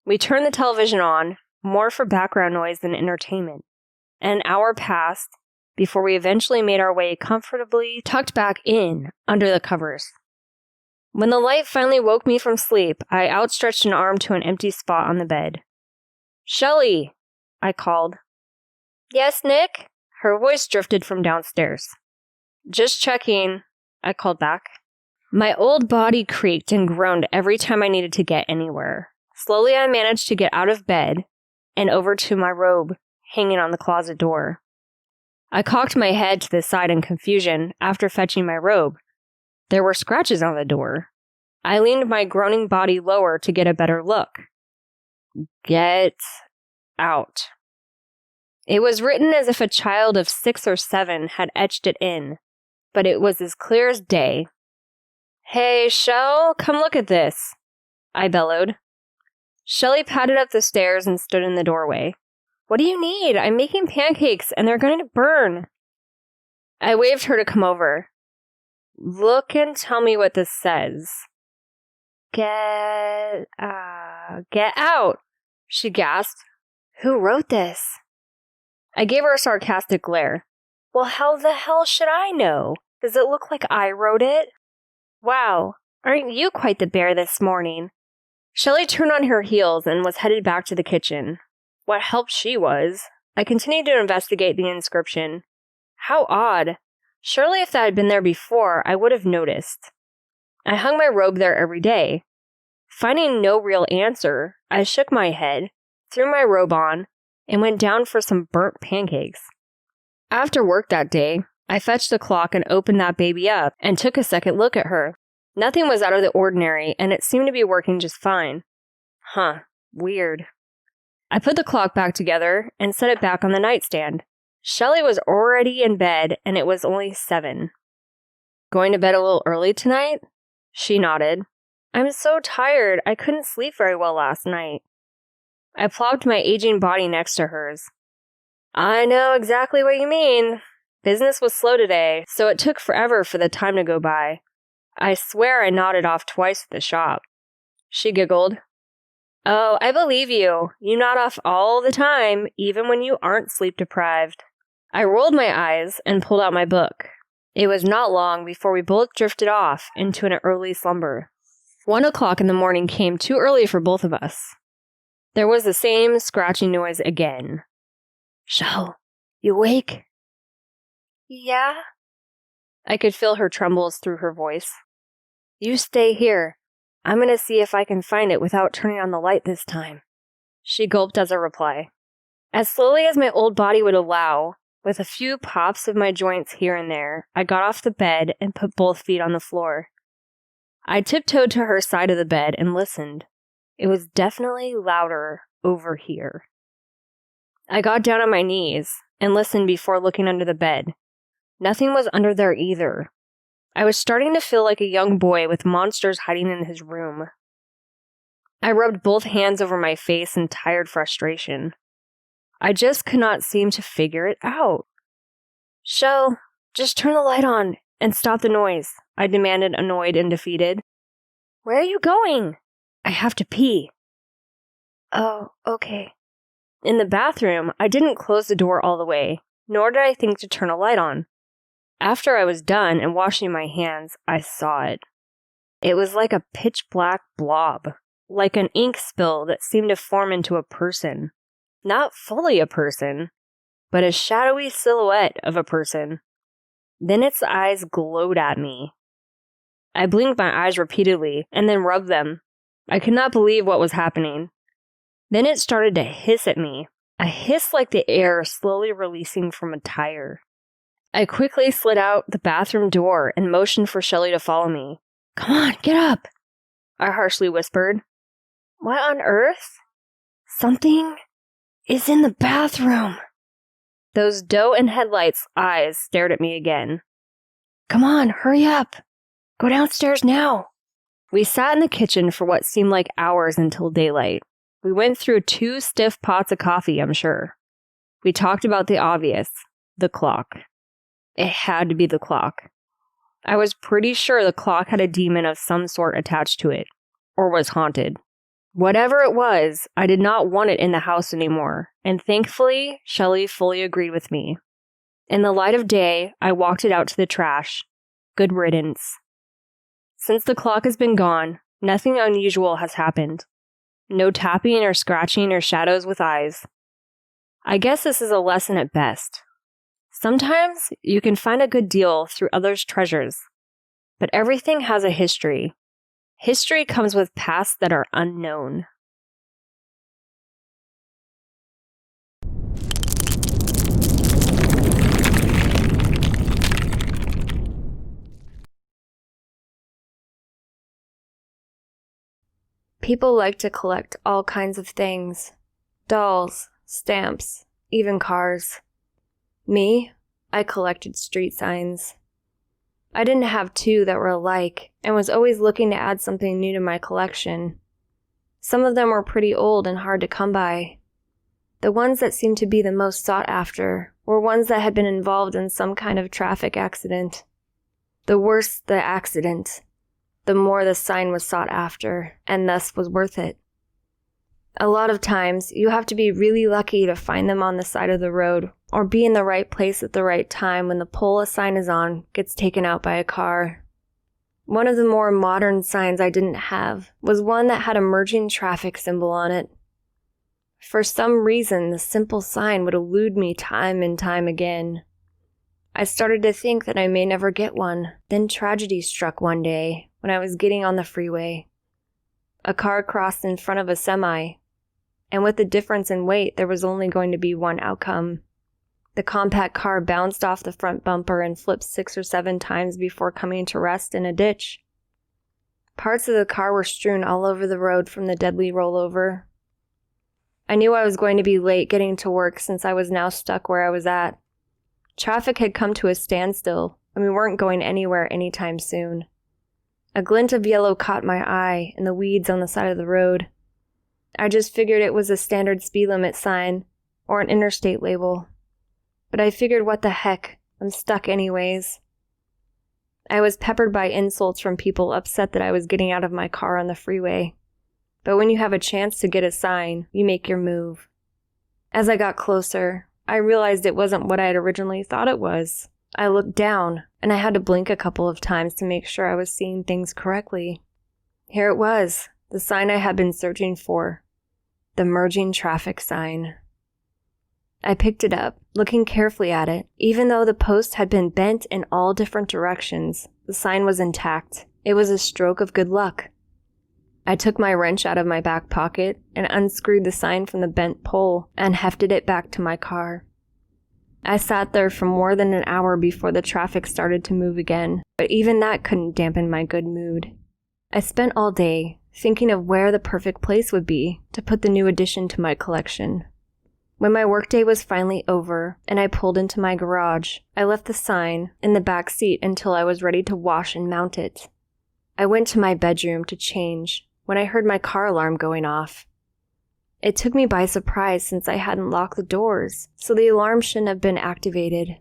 [SPEAKER 4] We turned the television on, more for background noise than entertainment. An hour passed before we eventually made our way comfortably tucked back in under the covers. When the light finally woke me from sleep, I outstretched an arm to an empty spot on the bed. "Shelley!" I called. "Yes, Nick?" Her voice drifted from downstairs. "Just checking," I called back. My old body creaked and groaned every time I needed to get anywhere. Slowly I managed to get out of bed and over to my robe hanging on the closet door. I cocked my head to the side in confusion after fetching my robe. There were scratches on the door. I leaned my groaning body lower to get a better look. "Get out." It was written as if a child of 6 or 7 had etched it in, but it was as clear as day. "Hey, Shell, come look at this," I bellowed. Shelley padded up the stairs and stood in the doorway. "What do you need? I'm making pancakes and they're going to burn." I waved her to come over. Look and tell me what this says. Get out, she gasped. Who wrote this? I gave her a sarcastic glare. Well, how the hell should I know? Does it look like I wrote it? Wow, aren't you quite the bear this morning? Shelley turned on her heels and was headed back to the kitchen. What help she was. I continued to investigate the inscription. How odd. Surely if that had been there before, I would have noticed. I hung my robe there every day. Finding no real answer, I shook my head, threw my robe on, and went down for some burnt pancakes. After work that day, I fetched the clock and opened that baby up and took a second look at her. Nothing was out of the ordinary, and it seemed to be working just fine. Huh, weird. I put the clock back together and set it back on the nightstand. Shelley was already in bed, and it was only 7. Going to bed a little early tonight? She nodded. I'm so tired, I couldn't sleep very well last night. I plopped my aging body next to hers. I know exactly what you mean. Business was slow today, so it took forever for the time to go by. I swear I nodded off twice at the shop. She giggled. Oh, I believe you. You nod off all the time, even when you aren't sleep deprived. I rolled my eyes and pulled out my book. It was not long before we both drifted off into an early slumber. 1 o'clock in the morning came too early for both of us. There was the same scratching noise again. Shell, you awake? Yeah? I could feel her trembles through her voice. You stay here. I'm going to see if I can find it without turning on the light this time. She gulped as a reply. As slowly as my old body would allow, with a few pops of my joints here and there, I got off the bed and put both feet on the floor. I tiptoed to her side of the bed and listened. It was definitely louder over here. I got down on my knees and listened before looking under the bed. Nothing was under there either. I was starting to feel like a young boy with monsters hiding in his room. I rubbed both hands over my face in tired frustration. I just could not seem to figure it out. Shell, just turn the light on and stop the noise, I demanded, annoyed and defeated. Where are you going? I have to pee. Oh, okay. In the bathroom, I didn't close the door all the way, nor did I think to turn a light on. After I was done and washing my hands, I saw it. It was like a pitch-black blob, like an ink spill that seemed to form into a person. Not fully a person, but a shadowy silhouette of a person. Then its eyes glowed at me. I blinked my eyes repeatedly and then rubbed them. I could not believe what was happening. Then it started to hiss at me, a hiss like the air slowly releasing from a tire. I quickly slid out the bathroom door and motioned for Shelley to follow me. Come on, get up, I harshly whispered. What on earth? Something is in the bathroom. Those doe in headlights eyes stared at me again. Come on, hurry up. Go downstairs now. We sat in the kitchen for what seemed like hours until daylight. We went through 2 stiff pots of coffee, I'm sure. We talked about the obvious, the clock. It had to be the clock. I was pretty sure the clock had a demon of some sort attached to it, or was haunted. Whatever it was, I did not want it in the house anymore, and thankfully, Shelley fully agreed with me. In the light of day, I walked it out to the trash. Good riddance. Since the clock has been gone, nothing unusual has happened. No tapping or scratching or shadows with eyes. I guess this is a lesson at best. Sometimes you can find a good deal through others' treasures, but everything has a history. History comes with pasts that are unknown. People like to collect all kinds of things. Dolls, stamps, even cars. Me, I collected street signs. I didn't have 2 that were alike, and was always looking to add something new to my collection. Some of them were pretty old and hard to come by. The ones that seemed to be the most sought after were ones that had been involved in some kind of traffic accident. The worse the accident, the more the sign was sought after, and thus was worth it. A lot of times, you have to be really lucky to find them on the side of the road, or be in the right place at the right time when the pole a sign is on gets taken out by a car. One of the more modern signs I didn't have was one that had a merging traffic symbol on it. For some reason, the simple sign would elude me time and time again. I started to think that I may never get one. Then tragedy struck one day when I was getting on the freeway. A car crossed in front of a semi, and with the difference in weight, there was only going to be one outcome. The compact car bounced off the front bumper and flipped 6 or 7 times before coming to rest in a ditch. Parts of the car were strewn all over the road from the deadly rollover. I knew I was going to be late getting to work since I was now stuck where I was at. Traffic had come to a standstill, and we weren't going anywhere anytime soon. A glint of yellow caught my eye in the weeds on the side of the road. I just figured it was a standard speed limit sign, or an interstate label. But I figured, what the heck, I'm stuck anyways. I was peppered by insults from people upset that I was getting out of my car on the freeway. But when you have a chance to get a sign, you make your move. As I got closer, I realized it wasn't what I had originally thought it was. I looked down, and I had to blink a couple of times to make sure I was seeing things correctly. Here it was, the sign I had been searching for. The merging traffic sign. I picked it up, looking carefully at it. Even though the post had been bent in all different directions, the sign was intact. It was a stroke of good luck. I took my wrench out of my back pocket and unscrewed the sign from the bent pole and hefted it back to my car. I sat there for more than an hour before the traffic started to move again, but even that couldn't dampen my good mood. I spent all day thinking of where the perfect place would be to put the new addition to my collection. When my workday was finally over and I pulled into my garage, I left the sign in the back seat until I was ready to wash and mount it. I went to my bedroom to change when I heard my car alarm going off. It took me by surprise since I hadn't locked the doors, so the alarm shouldn't have been activated.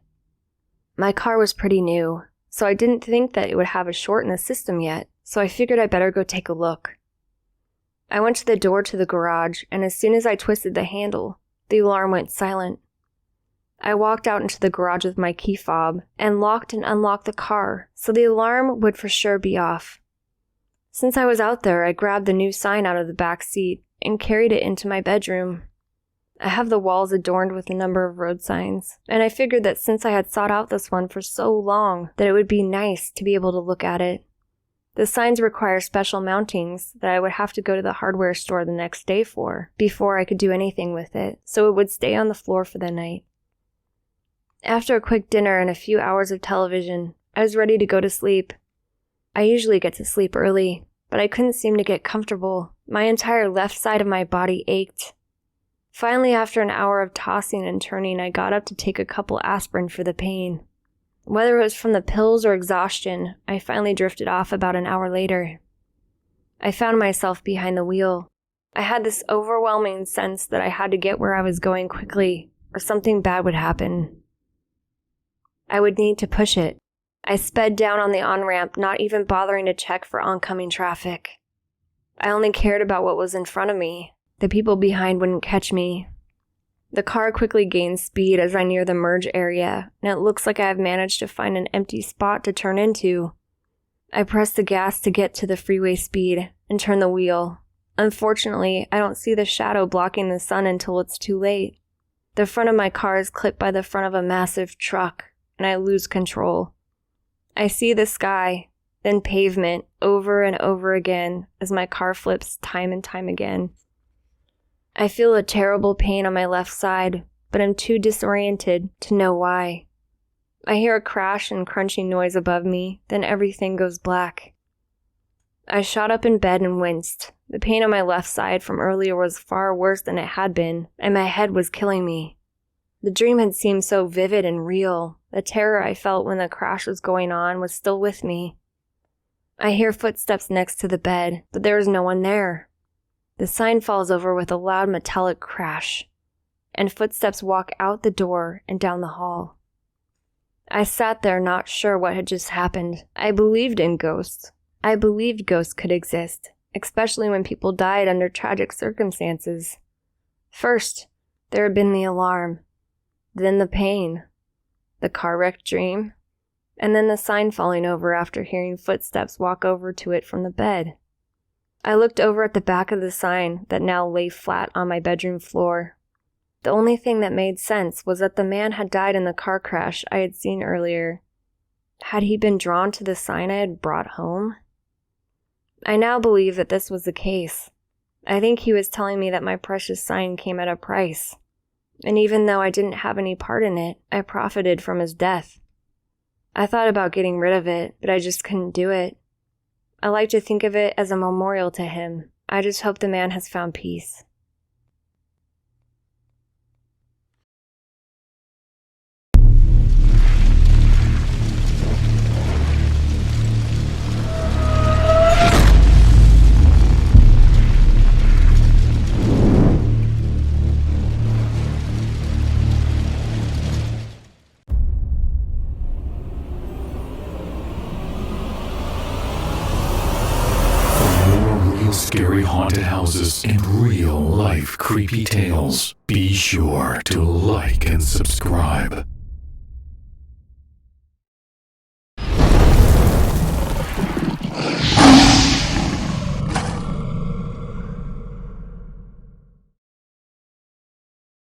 [SPEAKER 4] My car was pretty new, so I didn't think that it would have a short in the system yet, so I figured I'd better go take a look. I went to the door to the garage, and as soon as I twisted the handle, the alarm went silent. I walked out into the garage with my key fob and locked and unlocked the car, so the alarm would for sure be off. Since I was out there, I grabbed the new sign out of the back seat and carried it into my bedroom. I have the walls adorned with a number of road signs, and I figured that since I had sought out this one for so long, that it would be nice to be able to look at it. The signs require special mountings that I would have to go to the hardware store the next day for, before I could do anything with it, so it would stay on the floor for the night. After a quick dinner and a few hours of television, I was ready to go to sleep. I usually get to sleep early, but I couldn't seem to get comfortable. My entire left side of my body ached. Finally, after an hour of tossing and turning, I got up to take a couple aspirin for the pain. Whether it was from the pills or exhaustion, I finally drifted off about an hour later. I found myself behind the wheel. I had this overwhelming sense that I had to get where I was going quickly, or something bad would happen. I would need to push it. I sped down on the on-ramp, not even bothering to check for oncoming traffic. I only cared about what was in front of me. The people behind wouldn't catch me. The car quickly gained speed as I near the merge area, and it looks like I have managed to find an empty spot to turn into. I press the gas to get to the freeway speed and turn the wheel. Unfortunately, I don't see the shadow blocking the sun until it's too late. The front of my car is clipped by the front of a massive truck, and I lose control. I see the sky, then pavement, over and over again as my car flips time and time again. I feel a terrible pain on my left side, but I'm too disoriented to know why. I hear a crash and crunching noise above me, then everything goes black. I shot up in bed and winced. The pain on my left side from earlier was far worse than it had been, and my head was killing me. The dream had seemed so vivid and real. The terror I felt when the crash was going on was still with me. I hear footsteps next to the bed, but there is no one there. The sign falls over with a loud metallic crash. and footsteps walk out the door and down the hall. I sat there not sure what had just happened. I believed in ghosts. I believed ghosts could exist, especially when people died under tragic circumstances. First, there had been the alarm, then the pain, the car wreck dream, and then the sign falling over after hearing footsteps walk over to it from the bed. I looked over at the back of the sign that now lay flat on my bedroom floor. The only thing that made sense was that the man had died in the car crash I had seen earlier. Had he been drawn to the sign I had brought home? I now believe that this was the case. I think he was telling me that my precious sign came at a price. And even though I didn't have any part in it, I profited from his death. I thought about getting rid of it, but I just couldn't do it. I like to think of it as a memorial to him. I just hope the man has found peace.
[SPEAKER 1] Scary haunted houses and real life creepy tales. Be sure to like and subscribe.